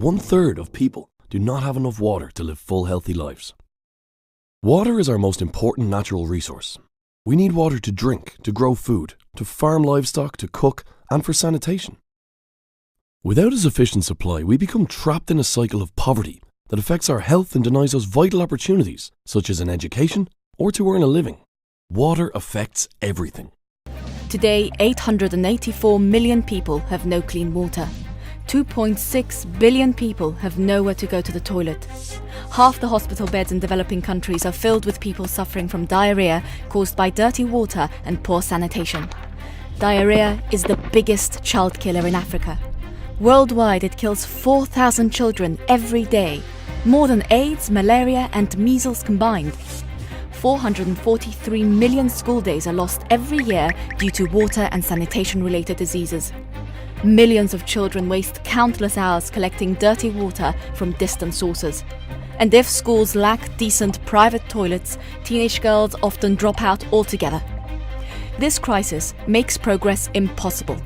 1/3 of people do not have enough water to live full, healthy lives. Water is our most important natural resource. We need water to drink, to grow food, to farm livestock, to cook, and for sanitation. Without a sufficient supply, we become trapped in a cycle of poverty that affects our health and denies us vital opportunities, such as an education or to earn a living. Water affects everything. Today, 884 million people have no clean water. 2.6 billion people have nowhere to go to the toilet. Half the hospital beds in developing countries are filled with people suffering from diarrhea caused by dirty water and poor sanitation. Diarrhea is the biggest child killer in Africa. Worldwide, it kills 4,000 children every day, more than AIDS, malaria and measles combined. 443 million school days are lost every year due to water and sanitation-related diseases. Millions of children waste countless hours collecting dirty water from distant sources. And if schools lack decent private toilets, teenage girls often drop out altogether. This crisis makes progress impossible.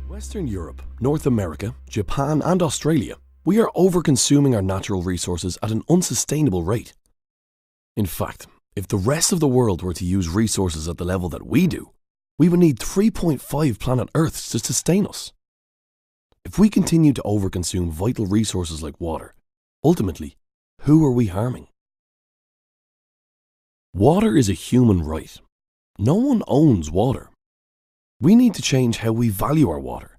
Western Europe, North America, Japan and Australia, we are over-consuming our natural resources at an unsustainable rate. In fact, if the rest of the world were to use resources at the level that we do, we would need 3.5 planet Earths to sustain us. If we continue to over-consume vital resources like water, ultimately, who are we harming? Water is a human right. No one owns water. We need to change how we value our water.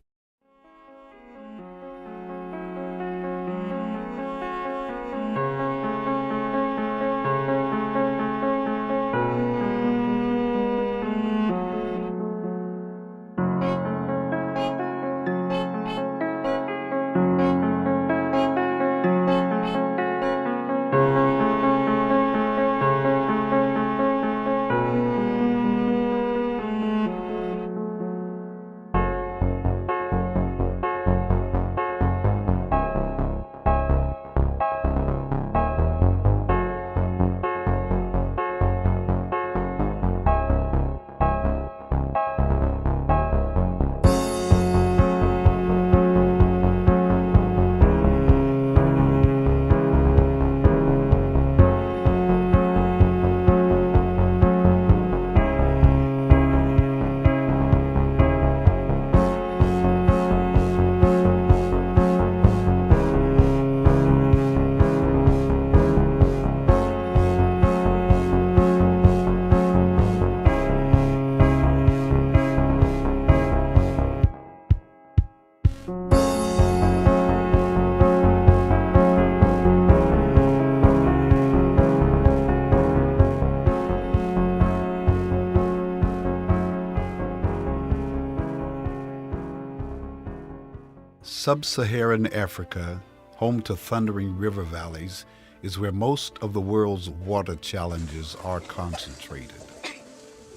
Sub-Saharan Africa, home to thundering river valleys, is where most of the world's water challenges are concentrated.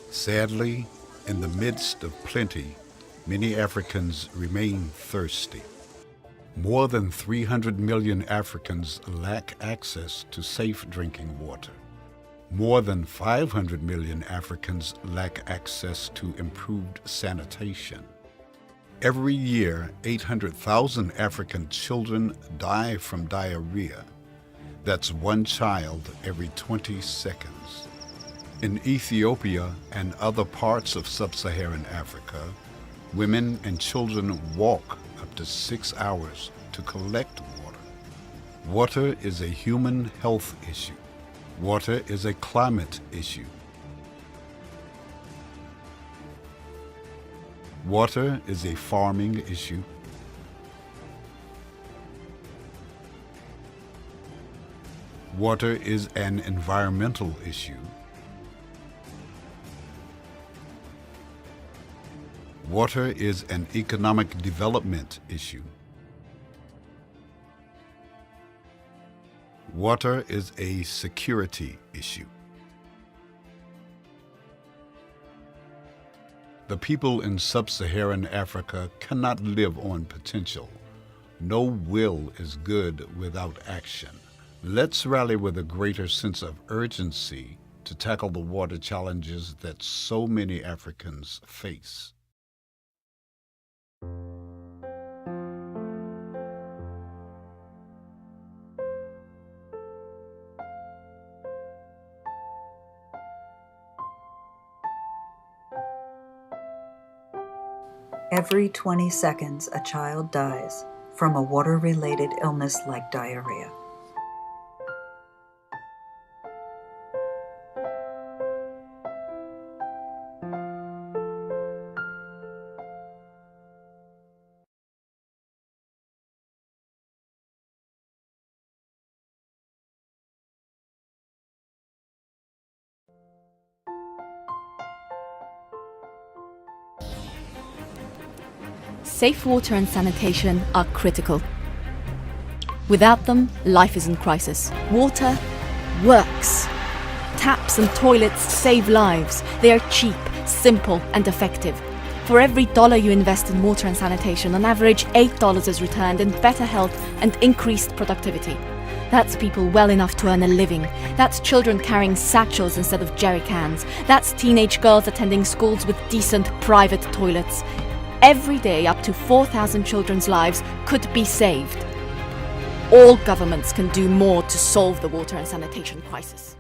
Sadly, in the midst of plenty, many Africans remain thirsty. More than 300 million Africans lack access to safe drinking water. More than 500 million Africans lack access to improved sanitation. Every year, 800,000 African children die from diarrhea. That's one child every 20 seconds. In Ethiopia and other parts of sub-Saharan Africa, women and children walk up to 6 hours to collect water. Water is a human health issue. Water is a climate issue. Water is a farming issue. Water is an environmental issue. Water is an economic development issue. Water is a security issue. The people in sub-Saharan Africa cannot live on potential. No will is good without action. Let's rally with a greater sense of urgency to tackle the water challenges that so many Africans face. Every 20 seconds, a child dies from a water-related illness like diarrhea. Safe water and sanitation are critical. Without them, life is in crisis. Water works. Taps and toilets save lives. They are cheap, simple, and effective. For every dollar you invest in water and sanitation, on average, $8 is returned in better health and increased productivity. That's people well enough to earn a living. That's children carrying satchels instead of jerry cans. That's teenage girls attending schools with decent private toilets. Every day, up to 4,000 children's lives could be saved. All governments can do more to solve the water and sanitation crisis.